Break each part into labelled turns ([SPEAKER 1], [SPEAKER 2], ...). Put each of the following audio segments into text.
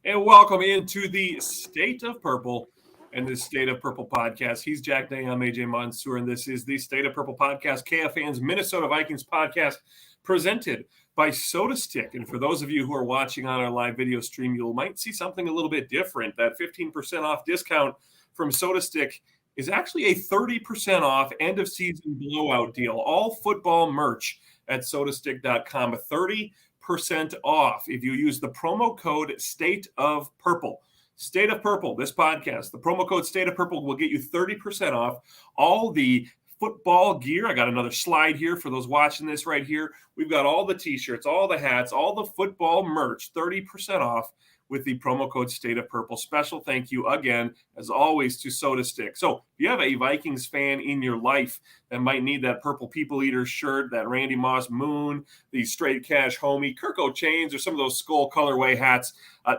[SPEAKER 1] And welcome into the State of Purple and the State of Purple podcast. He's Jack Day. I'm AJ Mansour, and this is the State of Purple podcast, KFAN's Minnesota Vikings podcast, presented by Soda Stick. And for those of you who are watching on our live video stream, you might see something a little bit different. That 15% off discount from Soda Stick is actually a 30% off end-of-season blowout deal. All football merch at sodastick.com, a 30% off if you use the promo code State of Purple. State of Purple, this podcast, the promo code State of Purple will get you 30% off all the football gear. I got another slide here for those watching this right here. We've got all the t-shirts, all the hats, all the football merch, 30% off with the promo code State of Purple. Special thank you again, as always, to Soda Stick. So if you have a Vikings fan in your life that might need that Purple People Eater shirt, that Randy Moss Moon, the Straight Cash Homie, Kirko chains, or some of those skull colorway hats,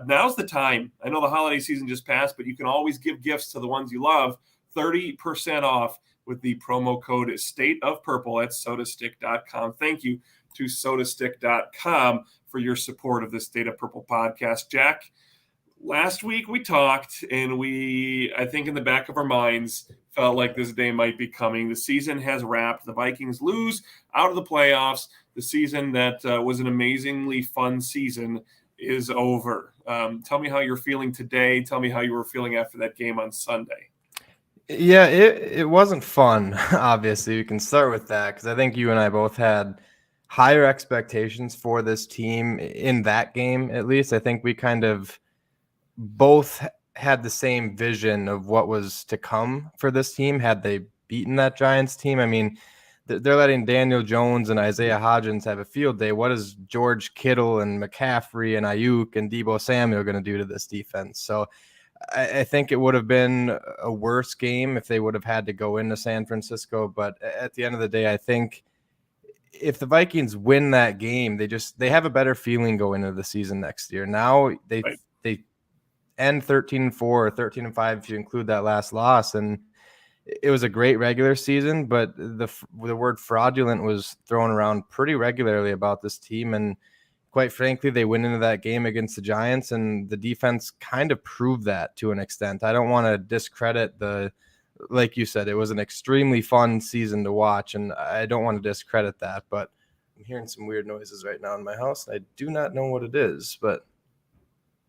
[SPEAKER 1] now's the time. I know the holiday season just passed, but you can always give gifts to the ones you love. 30% off with the promo code State of Purple at sodastick.com. Thank you to sodastick.com for your support of the State of Purple podcast. Jack, last week we talked, and I think in the back of our minds, felt like this day might be coming. The season has wrapped. The Vikings lose out of the playoffs. The season that was an amazingly fun season is over. Tell me how you're feeling today. Tell me how you were feeling after that game on Sunday.
[SPEAKER 2] Yeah, it wasn't fun, obviously. We can start with that because I think you and I both had higher expectations for this team in that game, at least. I think we kind of both had the same vision of what was to come for this team had they beaten that Giants team. I mean, they're letting Daniel Jones and Isaiah Hodgins have a field day. What is George Kittle and McCaffrey and Ayuk and Deebo Samuel going to do to this defense? So I think it would have been a worse game if they would have had to go into San Francisco. But at the end of the day, I think if the Vikings win that game, they have a better feeling going into the season next year. Now they end 13-4 or 13-5 if you include that last loss, and it was a great regular season. But the word fraudulent was thrown around pretty regularly about this team, and quite frankly, they went into that game against the Giants, and the defense kind of proved that to an extent. I don't want to discredit like you said, it was an extremely fun season to watch, and I don't want to discredit that, but I'm hearing some weird noises right now in my house. I do not know what it is, but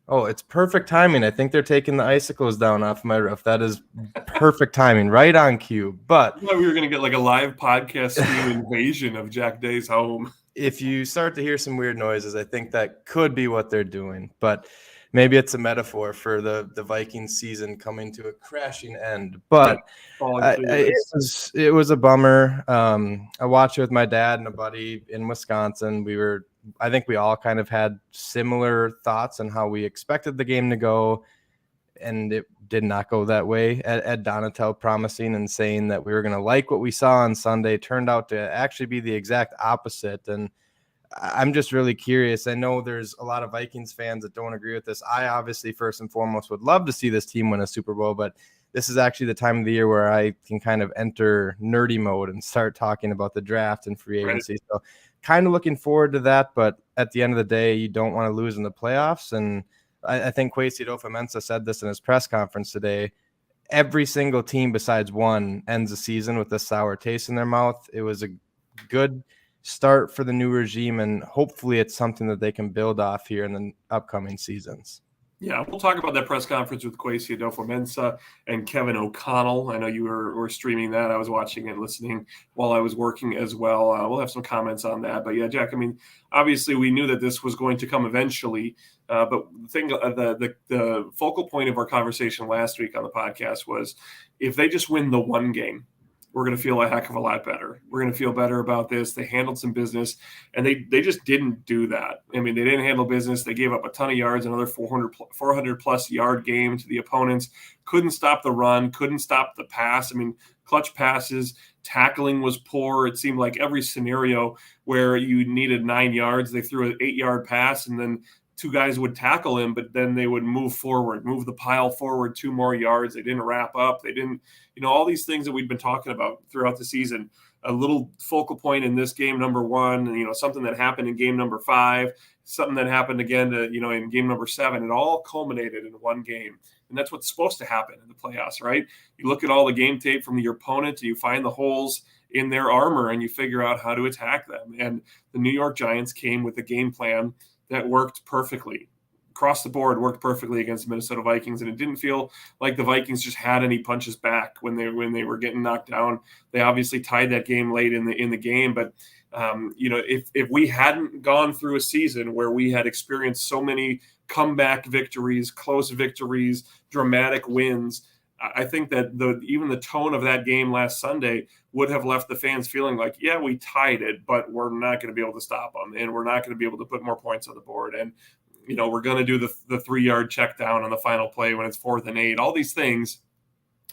[SPEAKER 2] it's perfect timing. I think they're taking the icicles down off my roof. That is perfect timing, right on cue. But
[SPEAKER 1] I thought we were going to get like a live podcast invasion of Jack Day's home.
[SPEAKER 2] If you start to hear some weird noises, I think that could be what they're doing, but maybe it's a metaphor for the Vikings season coming to a crashing end. But it was a bummer. I watched it with my dad and a buddy in Wisconsin. I think we all kind of had similar thoughts on how we expected the game to go, and it did not go that way. Ed Donatel promising and saying that we were going to like what we saw on Sunday turned out to actually be the exact opposite. And I'm just really curious. I know there's a lot of Vikings fans that don't agree with this. I obviously, first and foremost, would love to see this team win a Super Bowl, but this is actually the time of the year where I can kind of enter nerdy mode and start talking about the draft and free agency. Right. So kind of looking forward to that. But at the end of the day, you don't want to lose in the playoffs. And I think Kwesi Adofo-Mensah said this in his press conference today. Every single team besides one ends the season with a sour taste in their mouth. It was a good start for the new regime, and hopefully it's something that they can build off here in the upcoming seasons.
[SPEAKER 1] Yeah, we'll talk about that press conference with Kwesi Adofo-Mensah and Kevin O'Connell. I know you were streaming that. I was watching and listening while I was working as well. We'll have some comments on that. But yeah, Jack, I mean, obviously we knew that this was going to come eventually. But the thing, the focal point of our conversation last week on the podcast was if they just win the one game, we're going to feel a heck of a lot better. We're going to feel better about this. They handled some business, and they just didn't do that. I mean, they didn't handle business. They gave up a ton of yards, another 400-plus yard game to the opponents. Couldn't stop the run, couldn't stop the pass. I mean, clutch passes, tackling was poor. It seemed like every scenario where you needed 9 yards, they threw an 8-yard pass, and then two guys would tackle him, but then they would move the pile forward 2 more yards. They didn't wrap up. They didn't, all these things that we've been talking about throughout the season. a little focal point in this game number 1, and something that happened in game number 5, something that happened again in game number 7. It all culminated in one game, and that's what's supposed to happen in the playoffs, right? You look at all the game tape from your opponent, you find the holes in their armor, and you figure out how to attack them. And the New York Giants came with a game plan that worked perfectly. Across the board, worked perfectly against the Minnesota Vikings, and it didn't feel like the Vikings just had any punches back when they were getting knocked down. They obviously tied that game late in the game, but if we hadn't gone through a season where we had experienced so many comeback victories, close victories, dramatic wins, I think that even the tone of that game last Sunday would have left the fans feeling like, yeah, we tied it, but we're not going to be able to stop them, and we're not going to be able to put more points on the board. And we're going to do the 3-yard check down on the final play when it's 4th and 8. All these things,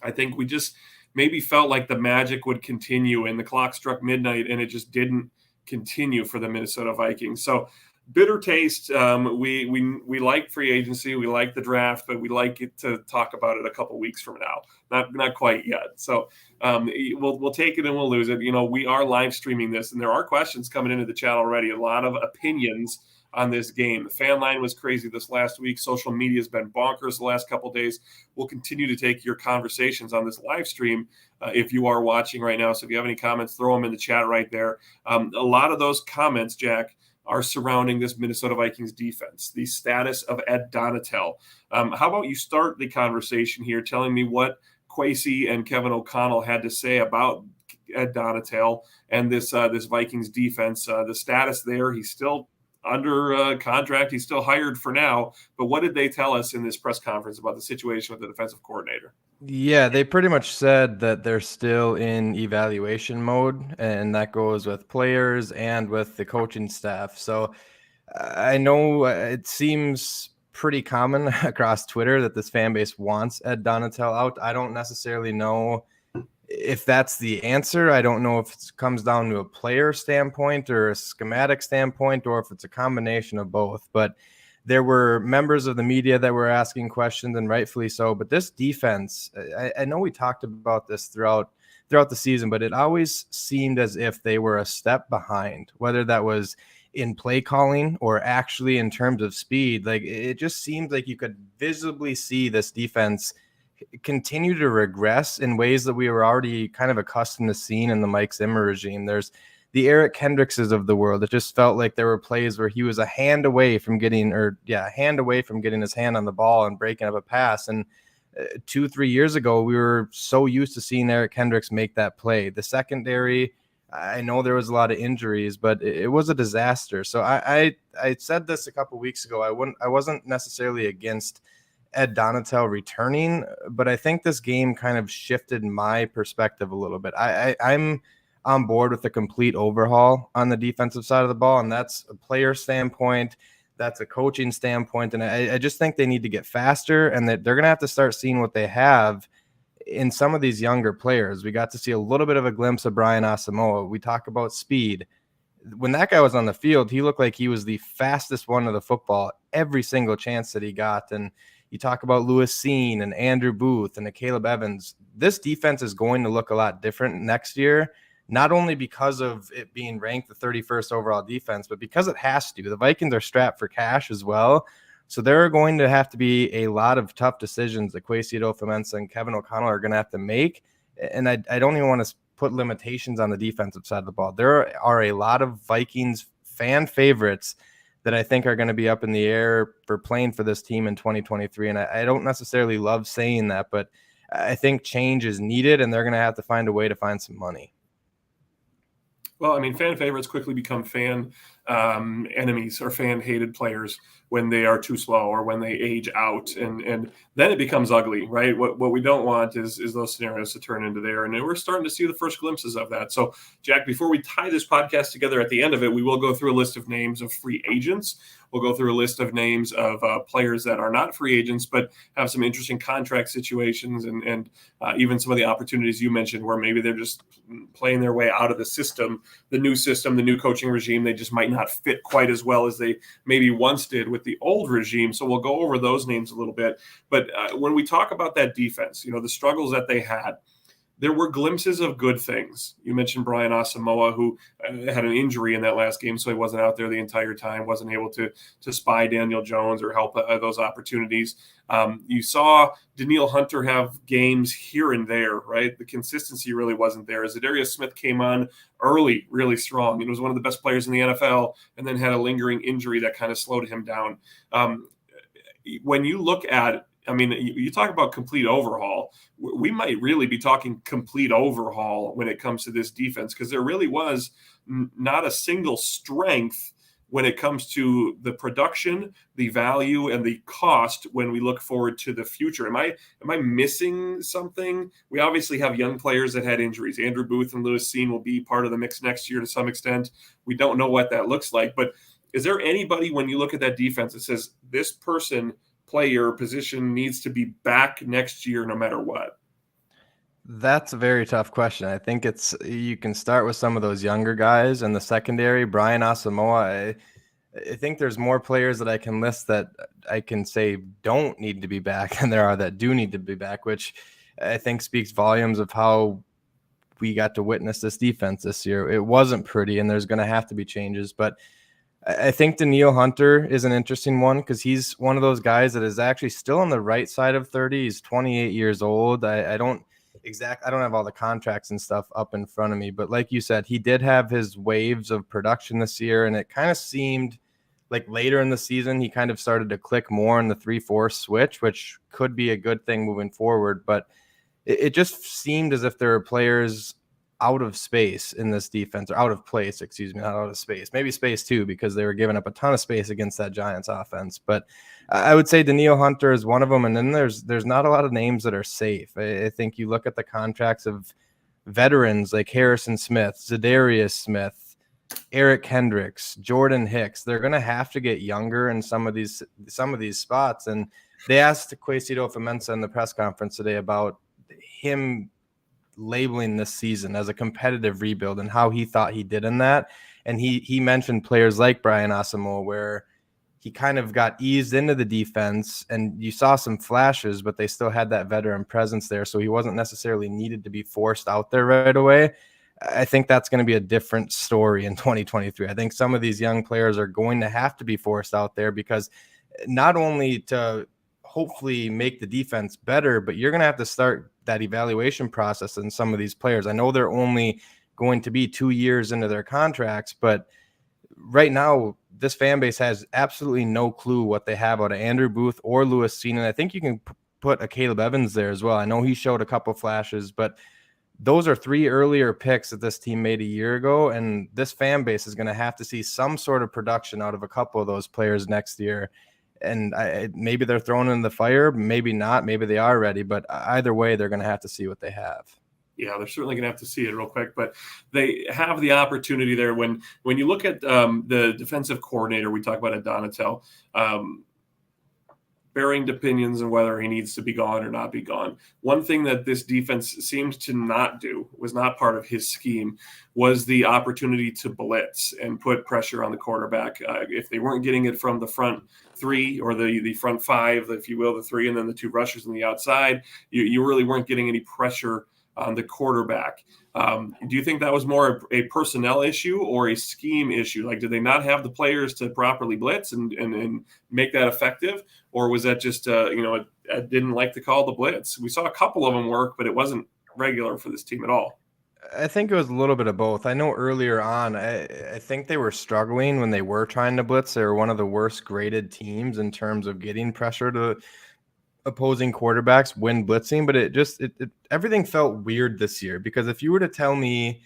[SPEAKER 1] I think we just maybe felt like the magic would continue, and the clock struck midnight, and it just didn't continue for the Minnesota Vikings. So bitter taste. We like free agency, we like the draft, but we like it to talk about it a couple weeks from now. Not quite yet. So we'll take it and we'll lose it. We are live streaming this, and there are questions coming into the chat already. A lot of opinions on this game. The fan line was crazy this last week. Social media has been bonkers the last couple of days. We'll continue to take your conversations on this live stream if you are watching right now. So if you have any comments, throw them in the chat right there. A lot of those comments, Jack, are surrounding this Minnesota Vikings defense, the status of Ed Donatel. How about you start the conversation here telling me what Kwesi and Kevin O'Connell had to say about Ed Donatel and this Vikings defense, the status there. He's still under contract. He's still hired for now. But what did they tell us in this press conference about the situation with the defensive coordinator?
[SPEAKER 2] Yeah, they pretty much said that they're still in evaluation mode, and that goes with players and with the coaching staff. So I know it seems pretty common across Twitter that this fan base wants Ed Donatel out. I don't necessarily know if that's the answer. I don't know if it comes down to a player standpoint or a schematic standpoint, or if it's a combination of both. But there were members of the media that were asking questions, and rightfully so. But this defense, I know we talked about this throughout the season, but it always seemed as if they were a step behind, whether that was in play calling or actually in terms of speed. Like, it just seemed like you could visibly see this defense continue to regress in ways that we were already kind of accustomed to seeing in the Mike Zimmer regime. There's the Eric Kendrickses of the world. It just felt like there were plays where he was a hand away from getting his hand on the ball and breaking up a pass. And 2-3 years ago, we were so used to seeing Eric Kendricks make that play. The secondary, I know there was a lot of injuries, but it was a disaster. So I said this a couple weeks ago. I wasn't necessarily against Ed Donatel returning, but I think this game kind of shifted my perspective a little bit. I'm on board with a complete overhaul on the defensive side of the ball, and that's a player standpoint, that's a coaching standpoint, and I just think they need to get faster, and that they're going to have to start seeing what they have in some of these younger players. We got to see a little bit of a glimpse of Brian Asamoah. We talk about speed. When that guy was on the field, he looked like he was the fastest one to the football every single chance that he got. And you talk about Lewis Seen and Andrew Booth and Caleb Evans. This defense is going to look a lot different next year, not only because of it being ranked the 31st overall defense, but because it has to. The Vikings are strapped for cash as well. So there are going to have to be a lot of tough decisions that Kwesi Adofo-Mensah and Kevin O'Connell are going to have to make. And I don't even want to put limitations on the defensive side of the ball. There are a lot of Vikings fan favorites that I think are going to be up in the air for playing for this team in 2023. And I don't necessarily love saying that, but I think change is needed, and they're going to have to find a way to find some money.
[SPEAKER 1] Well, I mean, fan favorites quickly become fan enemies or fan hated players when they are too slow or when they age out, and then it becomes ugly, right? What we don't want is those scenarios to turn into there, and we're starting to see the first glimpses of that. So, Jack, before we tie this podcast together at the end of it, we will go through a list of names of free agents. We'll go through a list of names of players that are not free agents but have some interesting contract situations, and even some of the opportunities you mentioned where maybe they're just playing their way out of the system, the new coaching regime. They just might not fit quite as well as they maybe once did with the old regime. So we'll go over those names a little bit. But when we talk about that defense, the struggles that they had, there were glimpses of good things. You mentioned Brian Asamoah, who had an injury in that last game, so he wasn't out there the entire time, wasn't able to spy Daniel Jones or help those opportunities. You saw Danielle Hunter have games here and there, right? The consistency really wasn't there. Zadarius Smith came on early, really strong. He was one of the best players in the NFL, and then had a lingering injury that kind of slowed him down. When you look at, you talk about complete overhaul. We might really be talking complete overhaul when it comes to this defense, because there really was not a single strength when it comes to the production, the value, and the cost when we look forward to the future. Am I missing something? We obviously have young players that had injuries. Andrew Booth and Lewis Cine will be part of the mix next year to some extent. We don't know what that looks like. But is there anybody, when you look at that defense, that says this person, player, position needs to be back next year no matter what?
[SPEAKER 2] That's a very tough question. I think you can start with some of those younger guys in the secondary. Brian Asamoah, I think there's more players that I can list that I can say don't need to be back than there are that do need to be back, which I think speaks volumes of how we got to witness this defense this year. It wasn't pretty, and there's going to have to be changes, but I think Danielle Hunter is an interesting one because he's one of those guys that is actually still on the right side of 30. He's 28 years old. I don't have all the contracts and stuff up in front of me, but like you said, he did have his waves of production this year, and it kind of seemed like later in the season he kind of started to click more in the 3-4 switch, which could be a good thing moving forward. But it just seemed as if there were players out of space in this defense, or out of place, not out of space, maybe space too, because they were giving up a ton of space against that Giants offense. But I would say Danielle Hunter is one of them. And then there's not a lot of names that are safe. I think you look at the contracts of veterans like Harrison Smith, Zadarius Smith, Eric Hendricks, Jordan Hicks. They're going to have to get younger in some of these spots. And they asked Kwesi Adofo-Mensah in the press conference today about him labeling this season as a competitive rebuild and how he thought he did in that. And he mentioned players like Brian Asamoah, where he kind of got eased into the defense and you saw some flashes, but they still had that veteran presence there. So he wasn't necessarily needed to be forced out there right away. I think that's going to be a different story in 2023. I think some of these young players are going to have to be forced out there, because not only to hopefully make the defense better, but you're going to have to start that evaluation process in some of these players. I know they're only going to be 2 years into their contracts, but right now this fan base has absolutely no clue what they have out of Andrew Booth or Lewis Cine. And I think you can put a Caleb Evans there as well. I know he showed a couple flashes, but those are 3 earlier picks that this team made a year ago. And this fan base is going to have to see some sort of production out of a couple of those players next year. And maybe they're thrown in the fire, maybe not, maybe they are ready, but either way, they're going to have to see what they have.
[SPEAKER 1] Yeah, they're certainly going to have to see it real quick, but they have the opportunity there. When you look at the defensive coordinator, we talk about Donatel, varying opinions on whether he needs to be gone or not be gone. One thing that this defense seems to not do, was not part of his scheme, was the opportunity to blitz and put pressure on the quarterback. If they weren't getting it from the front 3 or the front 5, if you will, the 3 and then the 2 rushers on the outside, you really weren't getting any pressure on the quarterback. Do you think that was more a personnel issue or a scheme issue? Like, did they not have the players to properly blitz and make that effective? Or was that just, I didn't like to call the blitz? We saw a couple of them work, but it wasn't regular for this team at all.
[SPEAKER 2] I think it was a little bit of both. I know earlier on, I think they were struggling when they were trying to blitz. They were one of the worst graded teams in terms of getting pressure to opposing quarterbacks when blitzing, but everything felt weird this year, because if you were to tell me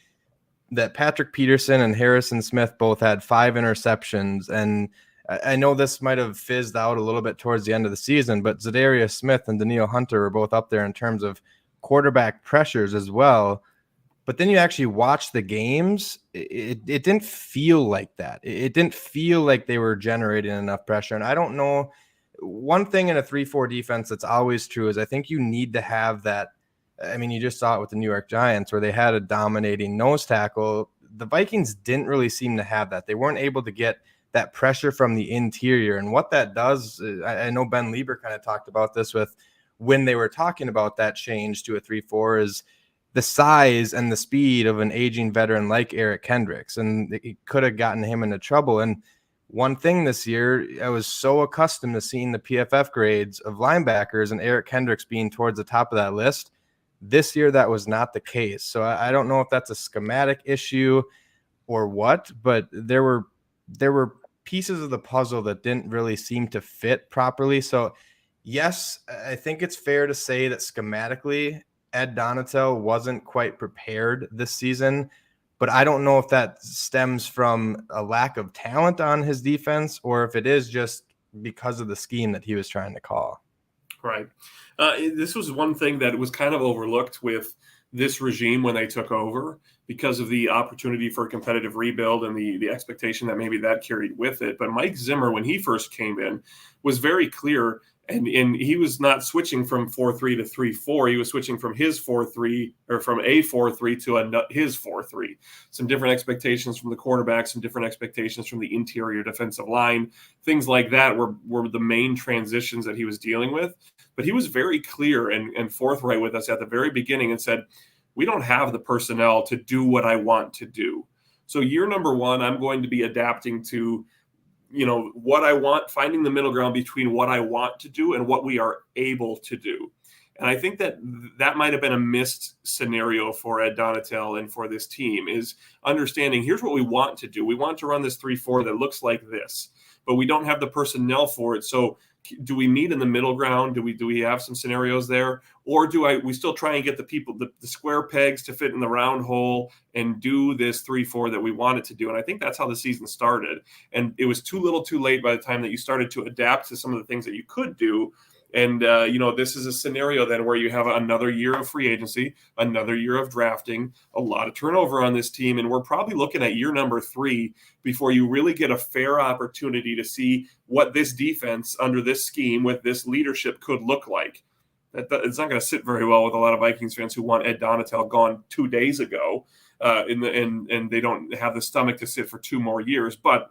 [SPEAKER 2] that Patrick Peterson and Harrison Smith both had 5 interceptions, and I know this might have fizzed out a little bit towards the end of the season, but Zadarius Smith and Danielle Hunter were both up there in terms of quarterback pressures as well. But then you actually watch the games, it didn't feel like that. It didn't feel like they were generating enough pressure. And I don't know, one thing in a 3-4 defense that's always true is I think you need to have that. I mean, you just saw it with the New York Giants where they had a dominating nose tackle. The Vikings didn't really seem to have that. They weren't able to get that pressure from the interior. And what that does, I know Ben Lieber kind of talked about this with when they were talking about that change to a 3-4, is the size and the speed of an aging veteran like Eric Kendricks, and it could have gotten him into trouble. And one thing this year, I was so accustomed to seeing the PFF grades of linebackers and Eric Kendricks being towards the top of that list. This year, that was not the case. So I don't know if that's a schematic issue or what, but there were pieces of the puzzle that didn't really seem to fit properly. So yes, I think it's fair to say that schematically, Ed Donatel wasn't quite prepared this season, but I don't know if that stems from a lack of talent on his defense or if it is just because of the scheme that he was trying to call.
[SPEAKER 1] Right. This was one thing that was kind of overlooked with this regime when they took over because of the opportunity for a competitive rebuild and the expectation that maybe that carried with it. But Mike Zimmer, when he first came in, was very clear. And he was not switching from 4-3 to 3-4. He was switching from his 4-3 or from a 4-3 to his 4-3. Some different expectations from the quarterback, some different expectations from the interior defensive line. Things like that were the main transitions that he was dealing with. But he was very clear and forthright with us at the very beginning and said, we don't have the personnel to do what I want to do. So year number one, I'm going to be adapting to what I want, finding the middle ground between what I want to do and what we are able to do. And I think that might have been a missed scenario for Ed Donatel and for this team is understanding here's what we want to do. We want to run this 3-4 that looks like this, but we don't have the personnel for it. So do we meet in the middle ground? Do we have some scenarios there? Or we still try and get the people, the square pegs to fit in the round hole and do this 3-4 that we wanted to do? And I think that's how the season started. And it was too little too late by the time that you started to adapt to some of the things that you could do. And, this is a scenario then where you have another year of free agency, another year of drafting, a lot of turnover on this team. And we're probably looking at year number 3 before you really get a fair opportunity to see what this defense under this scheme with this leadership could look like. It's not going to sit very well with a lot of Vikings fans who want Ed Donatel gone 2 days ago, and they don't have the stomach to sit for 2 more years. But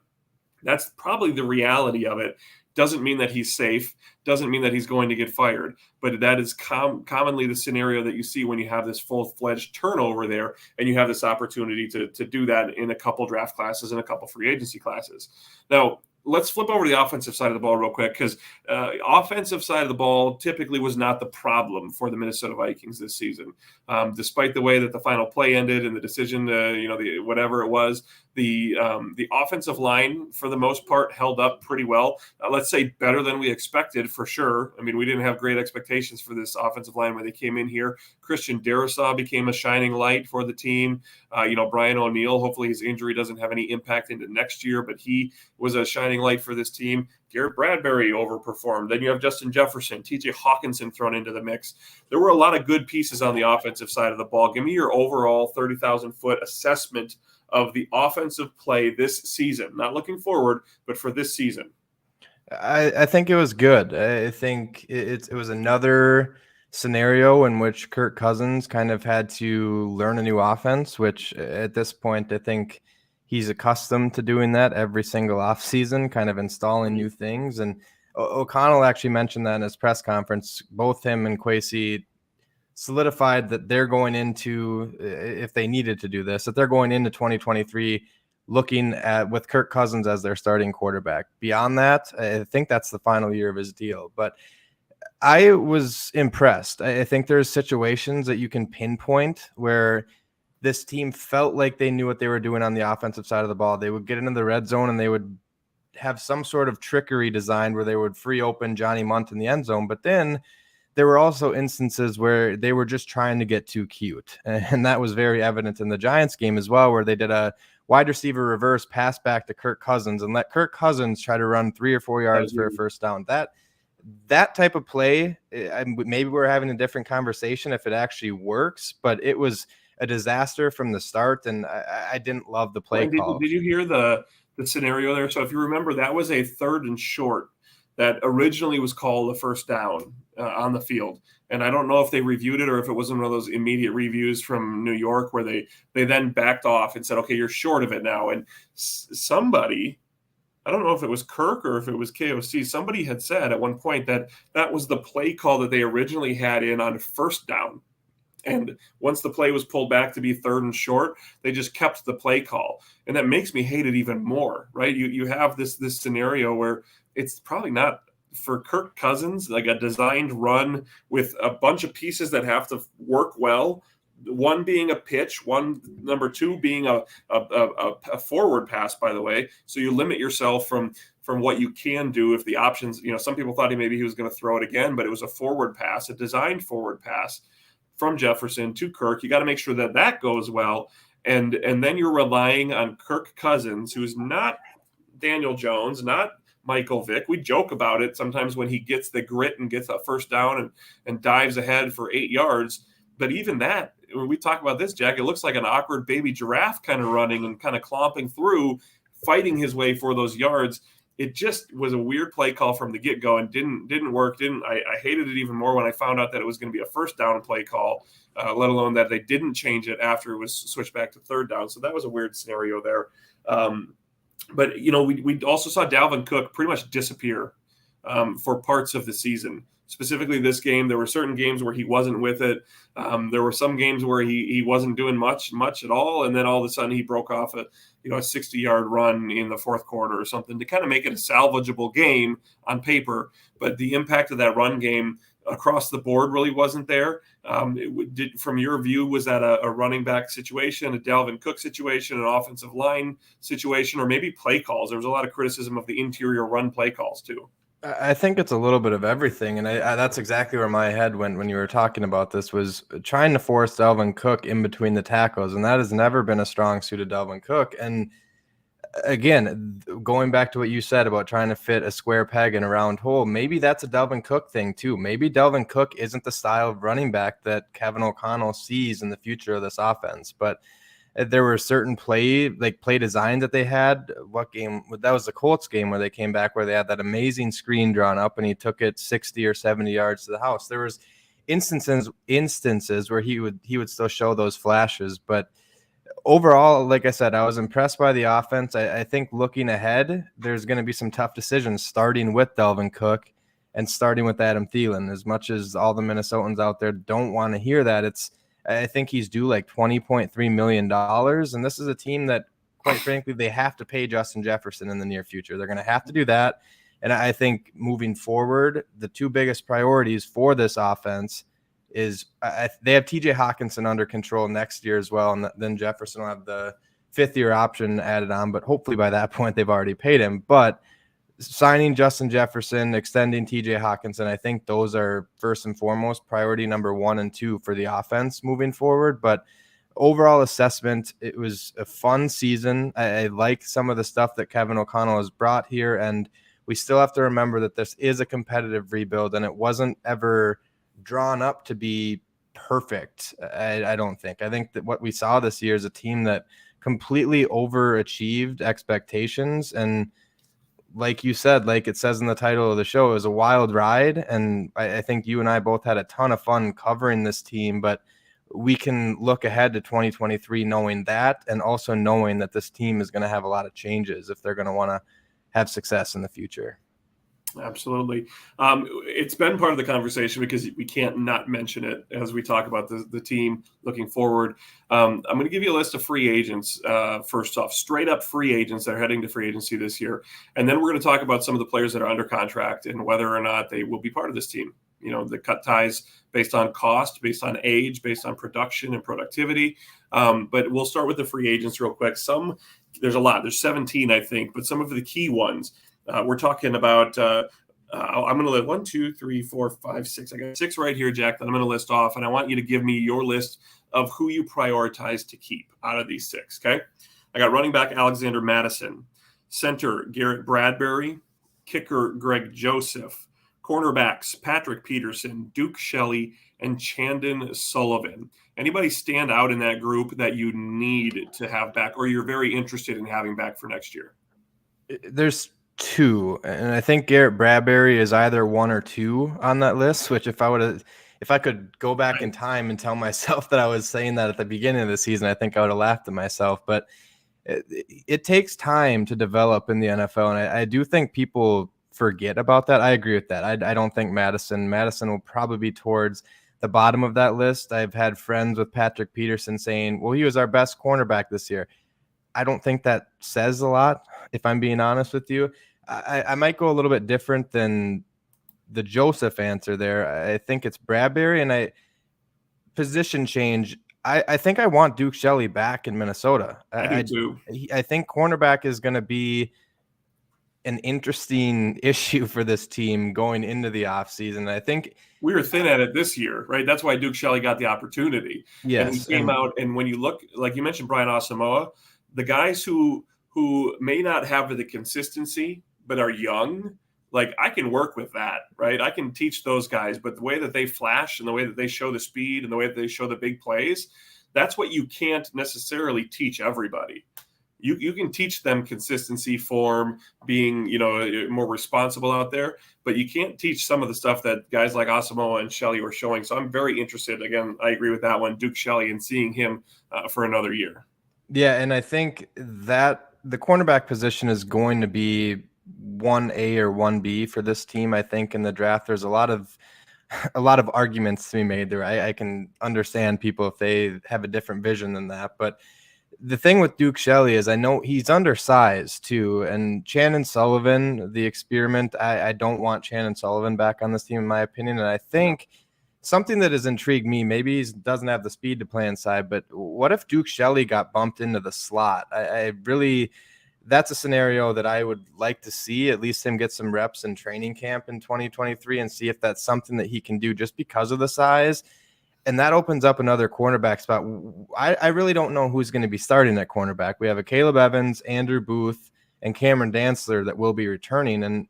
[SPEAKER 1] that's probably the reality of it. Doesn't mean that he's safe, doesn't mean that he's going to get fired, but that is commonly the scenario that you see when you have this full-fledged turnover there and you have this opportunity to do that in a couple draft classes and a couple free agency classes. Now, let's flip over to the offensive side of the ball real quick because offensive side of the ball typically was not the problem for the Minnesota Vikings this season. Despite the way that the final play ended and the decision, whatever it was, the offensive line for the most part held up pretty well. Let's say better than we expected for sure. I mean, we didn't have great expectations for this offensive line when they came in here. Christian Darrisaw became a shining light for the team. Brian O'Neill, hopefully his injury doesn't have any impact into next year, but he was a shining light for this team. Garrett Bradbury overperformed. Then you have Justin Jefferson, TJ Hawkinson thrown into the mix. There were a lot of good pieces on the offensive side of the ball. Give me your overall 30,000-foot assessment of the offensive play this season. Not looking forward, but for this season.
[SPEAKER 2] I think it was good. I think it was another scenario in which Kirk Cousins kind of had to learn a new offense, which at this point, I think he's accustomed to doing that every single offseason, kind of installing new things. And O'Connell actually mentioned that in his press conference. Both him and Kwesi solidified that they're going into, if they needed to do this, that they're going into 2023 looking at with Kirk Cousins as their starting quarterback. Beyond that, I think that's the final year of his deal. But I was impressed. I think there's situations that you can pinpoint where this team felt like they knew what they were doing on the offensive side of the ball. They would get into the red zone and they would have some sort of trickery designed where they would free open Johnny Munt in the end zone. But then there were also instances where they were just trying to get too cute. And that was very evident in the Giants game as well, where they did a wide receiver reverse pass back to Kirk Cousins and let Kirk Cousins try to run 3 or 4 yards for a first down. That type of play, maybe we're having a different conversation if it actually works, but it was a disaster from the start, and I didn't love the play call.
[SPEAKER 1] Did you hear the scenario there? So if you remember, that was a 3rd and short that originally was called a first down on the field. And I don't know if they reviewed it or if it was one of those immediate reviews from New York where they then backed off and said, okay, you're short of it now. And somebody, I don't know if it was Kirk or if it was KOC, somebody had said at one point that was the play call that they originally had in on first down. And once the play was pulled back to be 3rd and short, they just kept the play call. And that makes me hate it even more, right? You have this scenario where it's probably not for Kirk Cousins, like a designed run with a bunch of pieces that have to work well. One being a pitch, number 2 being a forward pass, by the way. So you limit yourself from what you can do if the options, some people thought maybe he was going to throw it again, but it was a forward pass, a designed forward pass from Jefferson to Kirk. You got to make sure that goes well. And then you're relying on Kirk Cousins, who's not Daniel Jones, not Michael Vick. We joke about it sometimes when he gets the grit and gets a first down and dives ahead for 8 yards. But even that, when we talk about this, Jack, it looks like an awkward baby giraffe kind of running and kind of clomping through, fighting his way for those yards. It just was a weird play call from the get-go and didn't work. I hated it even more when I found out that it was going to be a first down play call, let alone that they didn't change it after it was switched back to 3rd down. So that was a weird scenario there. But we also saw Dalvin Cook pretty much disappear for parts of the season. Specifically this game, there were certain games where he wasn't with it. There were some games where he wasn't doing much at all, and then all of a sudden he broke off a 60-yard run in the 4th quarter or something to kind of make it a salvageable game on paper. But the impact of that run game across the board really wasn't there. From your view, was that a running back situation, a Dalvin Cook situation, an offensive line situation, or maybe play calls? There was a lot of criticism of the interior run play calls too.
[SPEAKER 2] I think it's a little bit of everything, and that's exactly where my head went when you were talking about this, was trying to force Dalvin Cook in between the tackles, and that has never been a strong suit of Dalvin Cook. And again, going back to what you said about trying to fit a square peg in a round hole, maybe that's a Dalvin Cook thing too. Maybe Dalvin Cook isn't the style of running back that Kevin O'Connell sees in the future of this offense, but there were certain play designs that they had. What game? That was the Colts game where they came back, where they had that amazing screen drawn up and he took it 60 or 70 yards to the house. There was instances where he would still show those flashes, but overall, like I said, I was impressed by the offense. I think looking ahead, there's going to be some tough decisions, starting with Dalvin Cook and starting with Adam Thielen. As much as all the Minnesotans out there don't want to hear that, I think he's due like $20.3 million. And this is a team that, quite frankly, they have to pay Justin Jefferson in the near future. They're going to have to do that. And I think moving forward, the 2 biggest priorities for this offense is they have TJ Hawkinson under control next year as well. And then Jefferson will have the 5th-year option added on. But hopefully by that point, they've already paid him. But signing Justin Jefferson, extending TJ Hawkinson, I think those are first and foremost priority number 1 and 2 for the offense moving forward. But overall assessment, it was a fun season. I like some of the stuff that Kevin O'Connell has brought here, and we still have to remember that this is a competitive rebuild, and it wasn't ever drawn up to be perfect. I don't think. I think that what we saw this year is a team that completely overachieved expectations, and like you said, like it says in the title of the show, it was a wild ride. And I think you and I both had a ton of fun covering this team, but we can look ahead to 2023 knowing that, and also knowing that this team is going to have a lot of changes if they're going to want to have success in the future.
[SPEAKER 1] Absolutely. It's been part of the conversation because we can't not mention it as we talk about the team looking forward. I'm going to give you a list of free agents. First off, straight up free agents that are heading to free agency this year. And then we're going to talk about some of the players that are under contract and whether or not they will be part of this team. The cut ties based on cost, based on age, based on production and productivity. But we'll start with the free agents real quick. There's a lot. There's 17, I think, but some of the key ones. We're talking about, I'm going to list 1, 2, 3, 4, 5, 6. I got 6 right here, Jack, that I'm going to list off. And I want you to give me your list of who you prioritize to keep out of these 6. Okay. I got running back Alexander Madison, center Garrett Bradbury, kicker Greg Joseph, cornerbacks Patrick Peterson, Duke Shelley, and Chandon Sullivan. Anybody stand out in that group that you need to have back or you're very interested in having back for next year?
[SPEAKER 2] There's 2, and I think Garrett Bradbury is either 1 or 2 on that list, which if I could go back in time and tell myself that I was saying that at the beginning of the season, I think I would have laughed at myself. But it takes time to develop in the NFL, and I do think people forget about that. I agree with that. I don't think Madison will probably be towards the bottom of that list. I've had friends with Patrick Peterson saying, well, he was our best cornerback this year. I don't think that says a lot, if I'm being honest with you. I might go a little bit different than the Joseph answer there. I think it's Bradbury, and position change. I think I want Duke Shelley back in Minnesota.
[SPEAKER 1] I do too.
[SPEAKER 2] I think cornerback is going to be an interesting issue for this team going into the offseason. I think
[SPEAKER 1] we were thin at it this year, right? That's why Duke Shelley got the opportunity.
[SPEAKER 2] Yes,
[SPEAKER 1] and he came out, and when you look, like you mentioned, Brian Asamoah, the guys who may not have the consistency but are young, like I can work with that, right? I can teach those guys, but the way that they flash and the way that they show the speed and the way that they show the big plays, that's what you can't necessarily teach everybody. You can teach them consistency, form, being, more responsible out there, but you can't teach some of the stuff that guys like Asamoah and Shelley were showing. So I'm very interested. Again, I agree with that one, Duke Shelley, and seeing him for another year.
[SPEAKER 2] Yeah, and I think that the cornerback position is going to be 1A or 1B for this team. I think in the draft, there's a lot of arguments to be made there. I can understand people if they have a different vision than that, but the thing with Duke Shelley is I know he's undersized too. And Shannon Sullivan, the experiment, I don't want Shannon Sullivan back on this team, in my opinion. And I think something that has intrigued me, maybe he doesn't have the speed to play inside, but what if Duke Shelley got bumped into the slot? I really, that's a scenario that I would like to see, at least him get some reps in training camp in 2023 and see if that's something that he can do just because of the size. And that opens up another cornerback spot. I really don't know who's going to be starting at cornerback. We have a Caleb Evans, Andrew Booth, and Cameron Dantzler that will be returning. And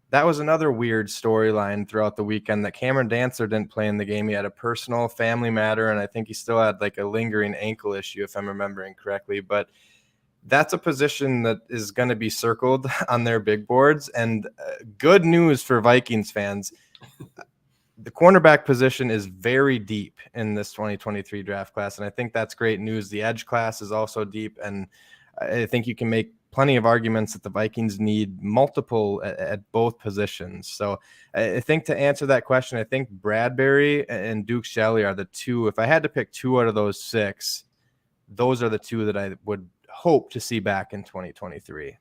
[SPEAKER 2] that was another weird storyline throughout the weekend that Cameron Dantzler didn't play in the game. He had a personal family matter, and I think he still had like a lingering ankle issue, if I'm remembering correctly. But that's a position that is going to be circled on their big boards. And good news for Vikings fans. The cornerback position is very deep in this 2023 draft class, and I think that's great news. The edge class is also deep, and I think you can make plenty of arguments that the Vikings need multiple at both positions. So I think to answer that question, I think Bradbury and Duke Shelley are the two. If I had to pick two out of those six, those are the two that I would hope to see back in 2023.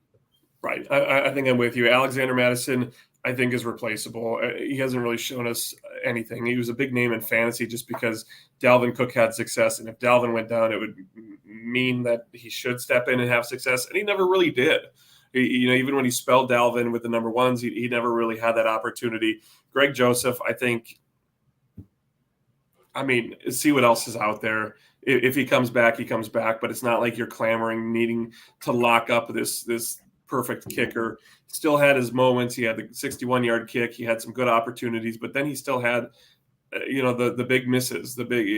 [SPEAKER 1] Right. I think I'm with you. Alexander Madison, I think, is replaceable. He hasn't really shown us anything. He was a big name in fantasy just because Dalvin Cook had success. And if Dalvin went down, it would mean that he should step in and have success. And he never really did. Even when he spelled Dalvin with the number ones, he never really had that opportunity. Greg Joseph, I think, see what else is out there. If he comes back, he comes back. But it's not like you're clamoring, needing to lock up this perfect kicker. Still had his moments. He had the 61-yard kick. He had some good opportunities, but then he still had, the big misses, the big,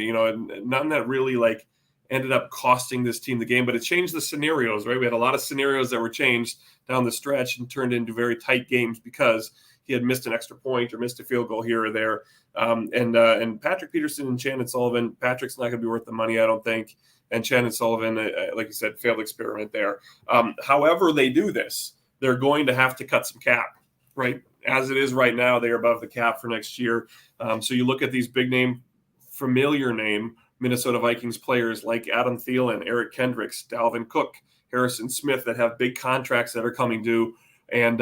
[SPEAKER 1] none that really like ended up costing this team the game, but it changed the scenarios, right? We had a lot of scenarios that were changed down the stretch and turned into very tight games because he had missed an extra point or missed a field goal here or there. And Patrick Peterson and Shannon Sullivan, Patrick's not going to be worth the money, I don't think. And Shannon Sullivan, like you said, failed experiment there. However they do this, they're going to have to cut some cap, right? As it is right now, they are above the cap for next year. So you look at these big name, familiar name Minnesota Vikings players like Adam Thielen, Eric Kendricks, Dalvin Cook, Harrison Smith that have big contracts that are coming due. And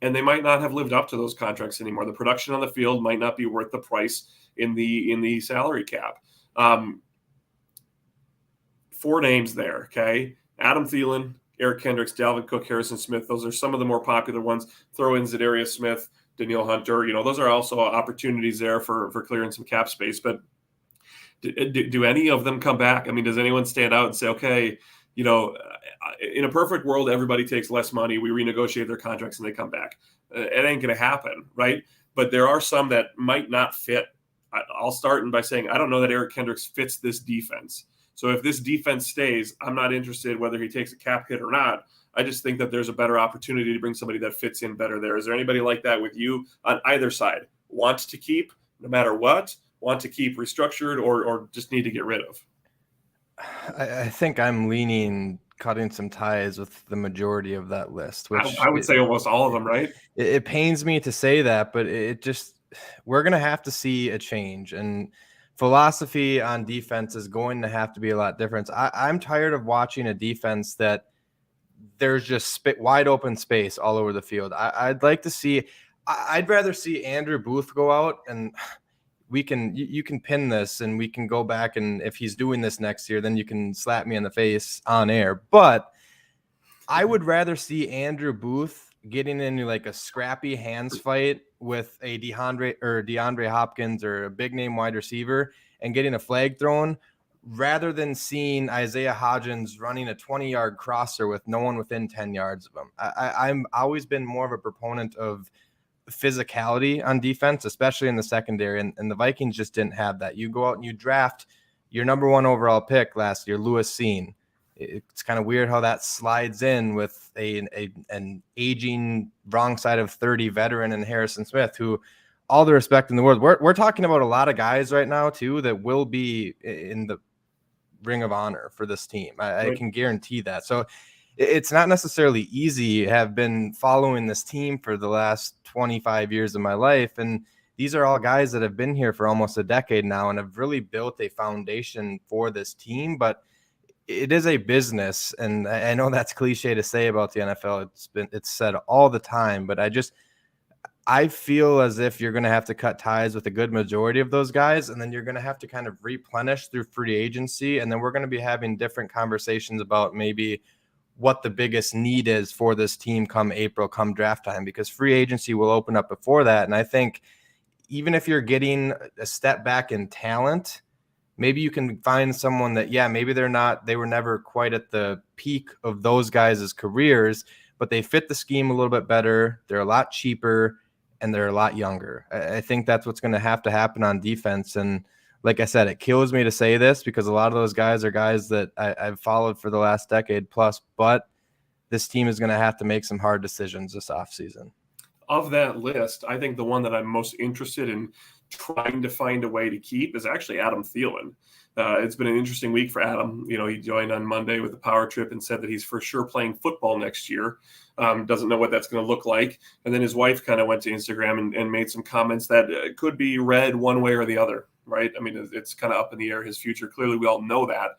[SPEAKER 1] they might not have lived up to those contracts anymore. The production on the field might not be worth the price in the salary cap. 4 names there, okay? Adam Thielen, Eric Kendricks, Dalvin Cook, Harrison Smith. Those are some of the more popular ones. Throw in Zadarius Smith, Danielle Hunter. Those are also opportunities there for clearing some cap space. But do any of them come back? Does anyone stand out and say, okay, in a perfect world, everybody takes less money. We renegotiate their contracts and they come back. It ain't going to happen, right? But there are some that might not fit. I'll start by saying I don't know that Eric Kendricks fits this defense. So if this defense stays, I'm not interested whether he takes a cap hit or not. I just think that there's a better opportunity to bring somebody that fits in better there. Is there anybody like that with you on either side? Want to keep no matter what? Want to keep restructured or just need to get rid of?
[SPEAKER 2] I think I'm leaning cutting some ties with the majority of that list. Which
[SPEAKER 1] I would say almost all of them, right?
[SPEAKER 2] It pains me to say that, but we're going to have to see a change. And philosophy on defense is going to have to be a lot different. I'm tired of watching a defense that there's just wide open space all over the field. I'd like to see. I'd rather see Andrew Booth go out, and you can pin this, and we can go back, and if he's doing this next year, then you can slap me in the face on air. But I would rather see Andrew Booth getting into like a scrappy hands fight with a DeAndre Hopkins or a big name wide receiver and getting a flag thrown, rather than seeing Isaiah Hodgins running a 20-yard crosser with no one within 10 yards of him. I'm always been more of a proponent of physicality on defense, especially in the secondary, and the Vikings just didn't have that. You go out and you draft your number 1 overall pick last year, Lewis Seen. It's kind of weird how that slides in with an aging wrong side of 30 veteran in Harrison Smith, who, all the respect in the world, we're talking about a lot of guys right now too that will be in the Ring of Honor for this team. I can guarantee that. So it's not necessarily easy. Have been following this team for the last 25 years of my life, and these are all guys that have been here for almost a decade now and have really built a foundation for this team. But it is a business, and I know that's cliche to say about the NFL. It's said all the time, but I feel as if you're going to have to cut ties with a good majority of those guys, and then you're going to have to kind of replenish through free agency, and then we're going to be having different conversations about maybe what the biggest need is for this team come April, come draft time, because free agency will open up before that. And I think even if you're getting a step back in talent, maybe you can find someone that, maybe they were never quite at the peak of those guys' careers, but they fit the scheme a little bit better. They're a lot cheaper and they're a lot younger. I think that's what's going to have to happen on defense. And like I said, it kills me to say this because a lot of those guys are guys that I've followed for the last decade plus, but this team is going to have to make some hard decisions this offseason.
[SPEAKER 1] Of that list, I think the one that I'm most interested in trying to find a way to keep is actually Adam Thielen. It's been an interesting week for Adam. He joined on Monday with a power trip and said that he's for sure playing football next year. Doesn't know what that's going to look like. And then his wife kind of went to Instagram and made some comments that could be read one way or the other, right? I mean, it's kind of up in the air, his future. Clearly, we all know that.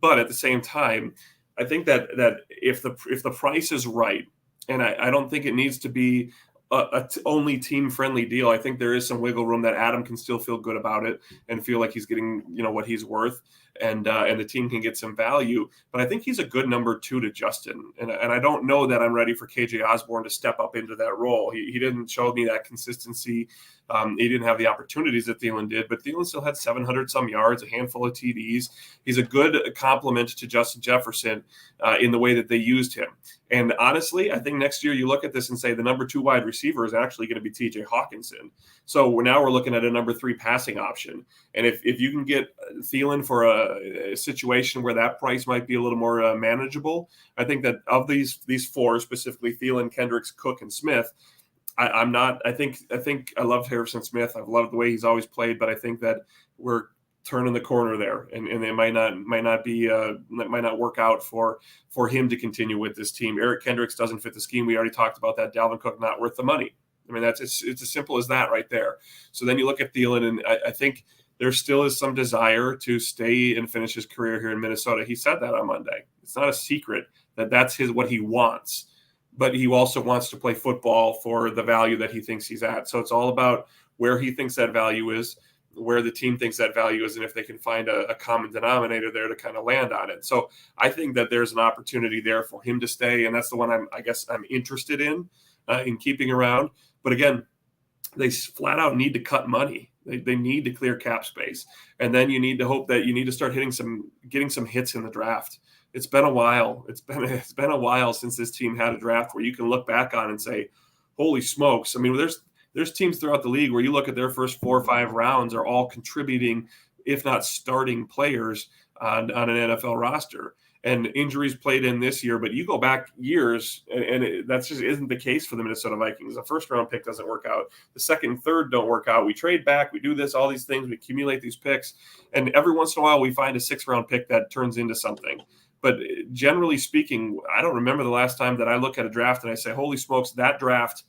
[SPEAKER 1] But at the same time, I think that if the price is right, and I don't think it needs to be a only team-friendly deal. I think there is some wiggle room that Adam can still feel good about it and feel like he's getting, what he's worth, and the team can get some value. But I think he's a good number 2 to Justin. And I don't know that I'm ready for KJ Osborne to step up into that role. He didn't show me that consistency. He didn't have the opportunities that Thielen did, but Thielen still had 700-some yards, a handful of TDs. He's a good complement to Justin Jefferson in the way that they used him. And honestly, I think next year you look at this and say the number 2 wide receiver is actually going to be TJ Hawkinson. So now we're looking at a number 3 passing option. And if you can get Thielen for a situation where that price might be a little more manageable, I think that of these 4, specifically Thielen, Kendricks, Cook, and Smith, I think I loved Harrison Smith. I've loved the way he's always played, but I think that we're turning the corner there, and it might not work out for him to continue with this team. Eric Kendricks doesn't fit the scheme. We already talked about that. Dalvin Cook not worth the money. I mean, it's as simple as that right there. So then you look at Thielen, and I think there still is some desire to stay and finish his career here in Minnesota. He said that on Monday. It's not a secret that that's what he wants. But he also wants to play football for the value that he thinks he's at. So it's all about where he thinks that value is, where the team thinks that value is, and if they can find a common denominator there to kind of land on it. So I think that there's an opportunity there for him to stay, and that's the one I'm interested in keeping around. But again, they flat out need to cut money. They need to clear cap space, and then you need to hope that you need to start getting some hits in the draft. It's been a while. It's been a while since this team had a draft where you can look back on and say, "Holy smokes!" I mean, there's teams throughout the league where you look at their first 4 or 5 rounds are all contributing, if not starting players on an NFL roster. And injuries played in this year, but you go back years, and that just isn't the case for the Minnesota Vikings. A first-round pick doesn't work out. The second and third don't work out. We trade back. We do this, all these things. We accumulate these picks. And every once in a while, we find a 6th-round pick that turns into something. But generally speaking, I don't remember the last time that I look at a draft and I say, holy smokes, that draft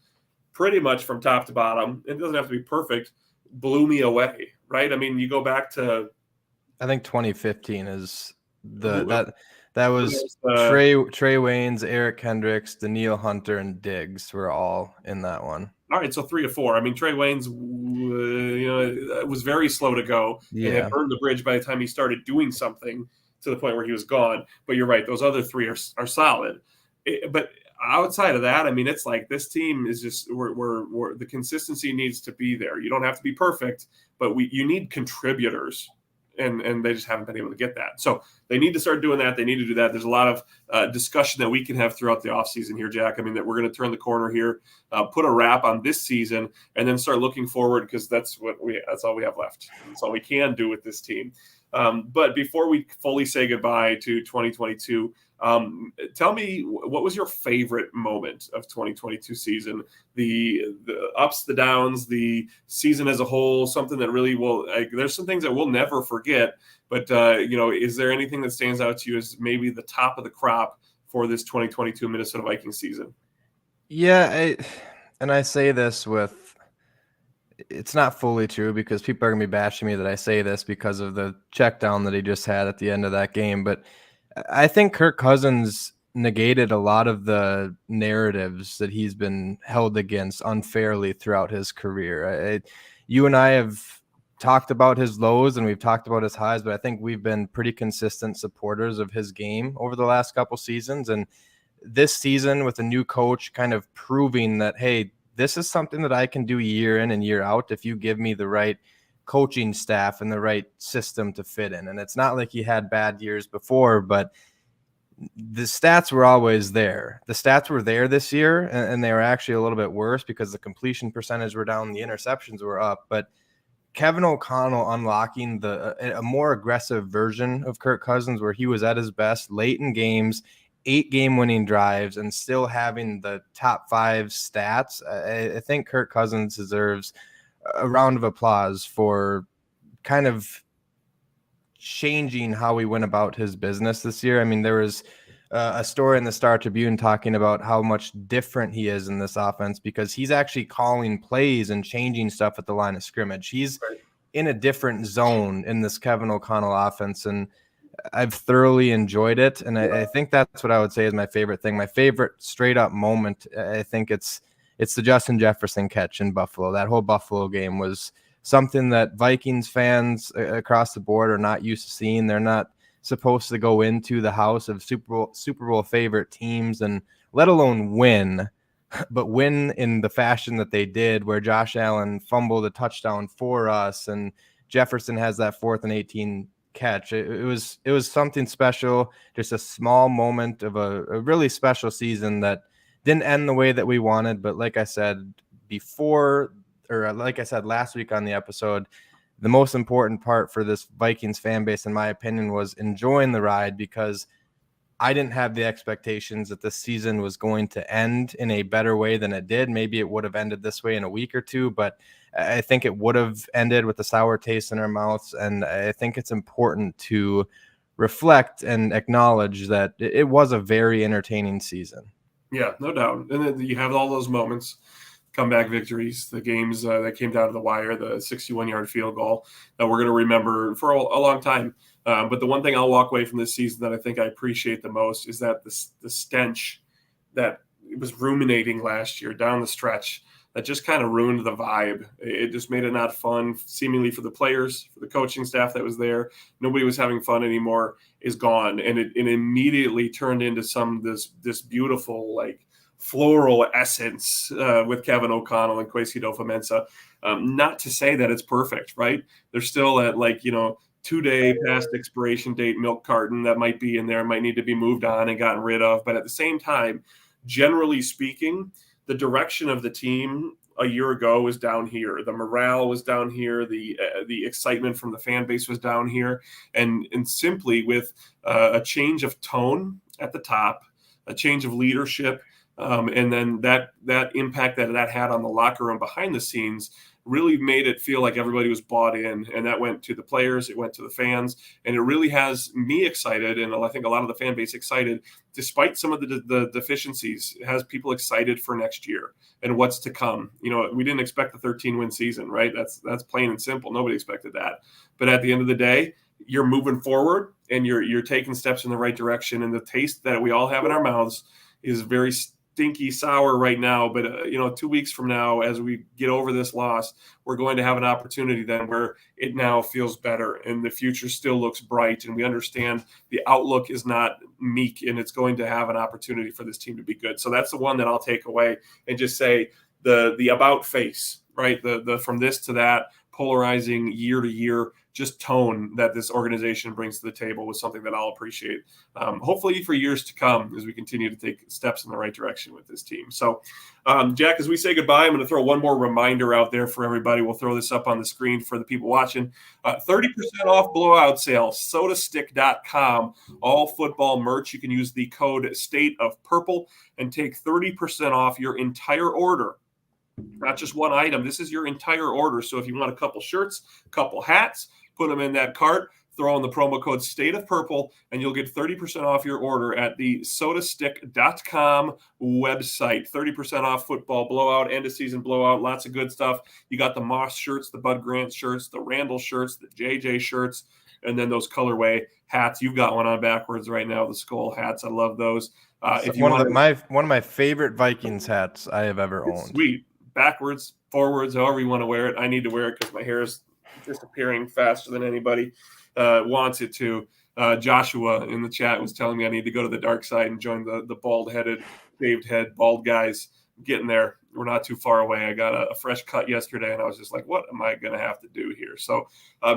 [SPEAKER 1] pretty much from top to bottom, it doesn't have to be perfect, blew me away, right? I mean, you go back to,
[SPEAKER 2] I think 2015 is
[SPEAKER 1] who,
[SPEAKER 2] that was
[SPEAKER 1] uh,
[SPEAKER 2] Trey Waynes, Eric Kendricks, Daniil Hunter, and Diggs were all in that one.
[SPEAKER 1] all right, so 3 of 4. I mean, Trey Waynes, was very slow to go and had
[SPEAKER 2] Yeah.
[SPEAKER 1] burned the bridge by the time he started doing something to the point where he was gone. But you're right; those other 3 are solid. But outside of that, I mean, it's like this team is just we're the consistency needs to be there. You don't have to be perfect, but you need contributors. And they just haven't been able to get that. So they need to start doing that. They need to do that. There's a lot of discussion that we can have throughout the offseason here, Jack. I mean, that we're going to turn the corner here, put a wrap on this season, and then start looking forward because that's all we have left. That's all we can do with this team. But before we fully say goodbye to 2022, tell me, what was your favorite moment of 2022 season? The ups, the downs, the season as a whole, something that really there's some things that we'll never forget, but is there anything that stands out to you as maybe the top of the crop for this 2022 Minnesota Vikings season?
[SPEAKER 2] Yeah. I say this it's not fully true because people are going to be bashing me that I say this because of the check down that he just had at the end of that game. But I think Kirk Cousins negated a lot of the narratives that he's been held against unfairly throughout his career. You and I have talked about his lows and we've talked about his highs, but I think we've been pretty consistent supporters of his game over the last couple seasons. And this season with a new coach kind of proving that, hey, this is something that I can do year in and year out if you give me the right coaching staff and the right system to fit in. And it's not like he had bad years before, but the stats were always there. The stats were there this year, and they were actually a little bit worse because the completion percentage were down, the interceptions were up. But Kevin O'Connell unlocking a more aggressive version of Kirk Cousins where he was at his best late in games, 8 game-winning drives, and still having the top 5 stats. I think Kirk Cousins deserves a round of applause for kind of changing how we went about his business this year. I mean, there was a story in the Star Tribune talking about how much different he is in this offense because he's actually calling plays and changing stuff at the line of scrimmage. He's in a different zone in this Kevin O'Connell offense, and I've thoroughly enjoyed it. And I think that's what I would say is my favorite thing. My favorite straight up moment, I think it's the Justin Jefferson catch in Buffalo. That whole Buffalo game was something that Vikings fans across the board are not used to seeing. They're not supposed to go into the house of Super Bowl favorite teams and let alone win, but win in the fashion that they did, where Josh Allen fumbled a touchdown for us and Jefferson has that 4th and 18 catch. It was something special, just a small moment of a really special season that didn't end the way that we wanted. But like I said last week on the episode, the most important part for this Vikings fan base, in my opinion, was enjoying the ride, because I didn't have the expectations that this season was going to end in a better way than it did. Maybe it would have ended this way in a week or two, but I think it would have ended with a sour taste in our mouths. And I think it's important to reflect and acknowledge that it was a very entertaining season.
[SPEAKER 1] Yeah, no doubt. And then you have all those moments, comeback victories, the games that came down to the wire, the 61-yard field goal that we're going to remember for a long time. But the one thing I'll walk away from this season that I think I appreciate the most is that the stench that was ruminating last year down the stretch that just kind of ruined the vibe. It just made it not fun, seemingly, for the players, for the coaching staff that was there. Nobody was having fun anymore, is gone. And it immediately turned into this beautiful, like, floral essence with Kevin O'Connell and Kwesi Adofo-Mensah. Not to say that it's perfect, right? There's still that, 2-day past expiration date milk carton that might be in there, might need to be moved on and gotten rid of. But at the same time, generally speaking, the direction of the team a year ago was down here. The morale was down here. The excitement from the fan base was down here. And simply with a change of tone at the top, a change of leadership, and then that impact that had on the locker room behind the scenes, really made it feel like everybody was bought in, and that went to the players, it went to the fans, and it really has me excited, and I think a lot of the fan base excited, despite some of the deficiencies. It has people excited for next year and what's to come. We didn't expect the 13-win season, right? That's plain and simple. Nobody expected that. But at the end of the day, you're moving forward and you're taking steps in the right direction, and the taste that we all have in our mouths is very stinky sour right now, but 2 weeks from now, as we get over this loss, we're going to have an opportunity then where it now feels better and the future still looks bright, and we understand the outlook is not meek, and it's going to have an opportunity for this team to be good. So that's the one that I'll take away and just say the about face, right? The from this to that, polarizing year to year, just tone that this organization brings to the table was something that I'll appreciate, hopefully for years to come, as we continue to take steps in the right direction with this team. So, Jack, as we say goodbye, I'm going to throw one more reminder out there for everybody. We'll throw this up on the screen for the people watching. 30% off blowout sale, sodastick.com, all football merch. You can use the code State of Purple and take 30% off your entire order. Not just one item. This is your entire order. So if you want a couple shirts, a couple hats, put them in that cart, throw in the promo code State of Purple, and you'll get 30% off your order at the sodastick.com website. 30% off football blowout, end of season blowout, lots of good stuff. You got the Moss shirts, the Bud Grant shirts, the Randall shirts, the JJ shirts, and then those colorway hats. You've got one on backwards right now, the skull hats. I love those. If you
[SPEAKER 2] one of my favorite Vikings hats I have ever owned.
[SPEAKER 1] Sweet. Backwards, forwards, however you want to wear it. I need to wear it because my hair is disappearing faster than anybody wants it to. Joshua in the chat was telling me I need to go to the dark side and join the bald-headed, shaved head, bald guys. I'm getting there. We're not too far away. I got a fresh cut yesterday, and I was just like, what am I going to have to do here? So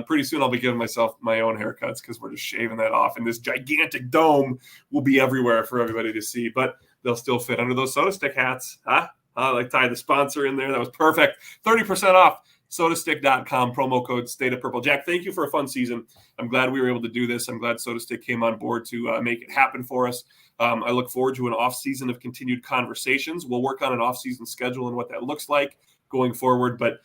[SPEAKER 1] pretty soon I'll be giving myself my own haircuts because we're just shaving that off, and this gigantic dome will be everywhere for everybody to see, but they'll still fit under those Soda Stick hats, huh? Like tie the sponsor in there. That was perfect. 30% off, sodastick.com, promo code State of Purple. Jack, thank you for a fun season. I'm glad we were able to do this. I'm glad Soda Stick came on board to make it happen for us. I look forward to an off-season of continued conversations. We'll work on an off-season schedule and what that looks like going forward. But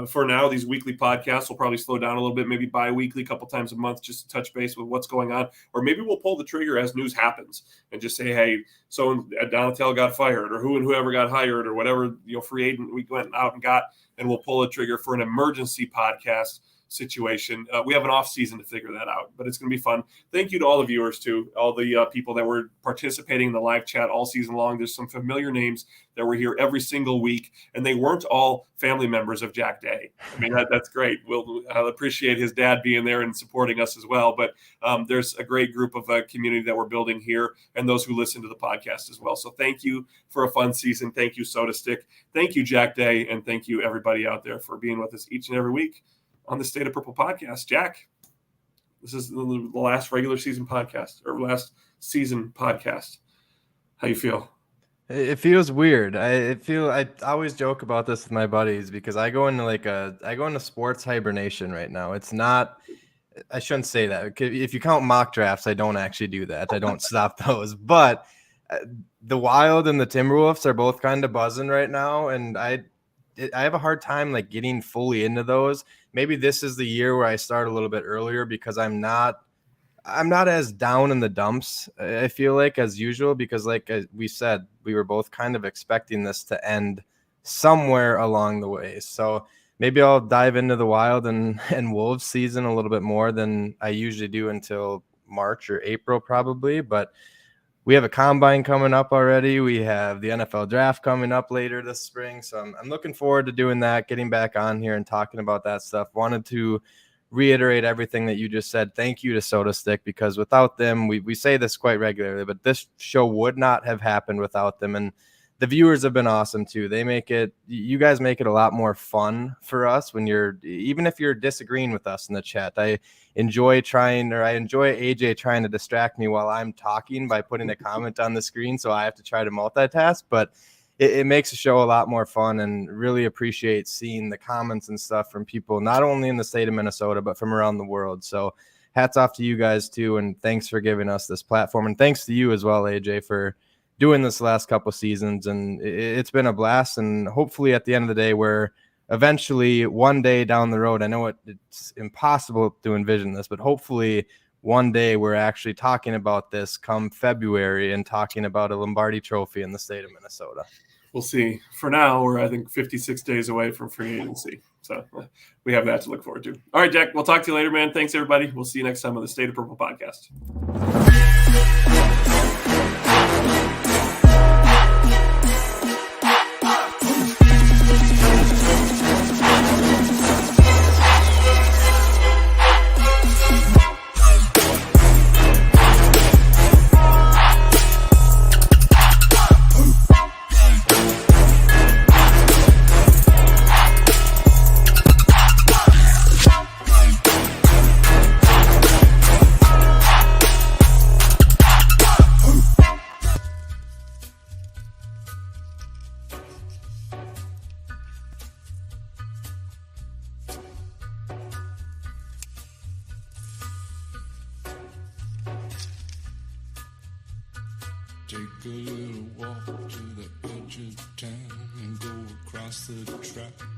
[SPEAKER 1] for now, these weekly podcasts will probably slow down a little bit, maybe bi-weekly, a couple times a month, just to touch base with what's going on. Or maybe we'll pull the trigger as news happens and just say, hey, so Donatello got fired, or whoever got hired, or whatever free agent we went out and got, and we'll pull a trigger for an emergency podcast situation. We have an off season to figure that out, but it's going to be fun. Thank you to all the viewers, too, all the people that were participating in the live chat all season long. There's some familiar names that were here every single week, and they weren't all family members of Jack Day. I mean, that's great. I'll appreciate his dad being there and supporting us as well, but there's a great group of community that we're building here, and those who listen to the podcast as well. So thank you for a fun season. Thank you, Soda Stick. Thank you, Jack Day, and thank you, everybody out there, for being with us each and every week on the State of Purple podcast. Jack, this is the last regular season podcast, or last season podcast. How you feel?
[SPEAKER 2] It feels weird. I always joke about this with my buddies because I go into sports hibernation right now. It's not, I shouldn't say that. If you count mock drafts, I don't actually do that. I don't stop those. But the Wild and the Timberwolves are both kind of buzzing right now, and I have a hard time getting fully into those. Maybe this is the year where I start a little bit earlier because I'm not as down in the dumps, I feel like, as usual, because we said, we were both kind of expecting this to end somewhere along the way. So maybe I'll dive into the Wild and Wolves season a little bit more than I usually do until March or April probably. But we have a combine coming up already. We have the NFL draft coming up later this spring. So I'm looking forward to doing that, getting back on here and talking about that stuff. Wanted to reiterate everything that you just said. Thank you to Soda Stick, because without them, we say this quite regularly, but this show would not have happened without them. And the viewers have been awesome too. You guys make it a lot more fun for us even if you're disagreeing with us in the chat. I enjoy AJ trying to distract me while I'm talking by putting a comment on the screen, so I have to try to multitask, but it makes the show a lot more fun, and really appreciate seeing the comments and stuff from people, not only in the state of Minnesota, but from around the world. So hats off to you guys too. And thanks for giving us this platform. And thanks to you as well, AJ, for doing this last couple seasons. And it's been a blast. And hopefully at the end of the day, we're eventually one day down the road, I know it's impossible to envision this, but hopefully one day we're actually talking about this come February and talking about a Lombardi Trophy in the state of Minnesota.
[SPEAKER 1] We'll see. For now, we're, I think, 56 days away from free agency. So we have that to look forward to. All right, Jack, we'll talk to you later, man. Thanks, everybody. We'll see you next time on the State of Purple podcast.
[SPEAKER 3] Take a little walk to the edge of town and go across the track.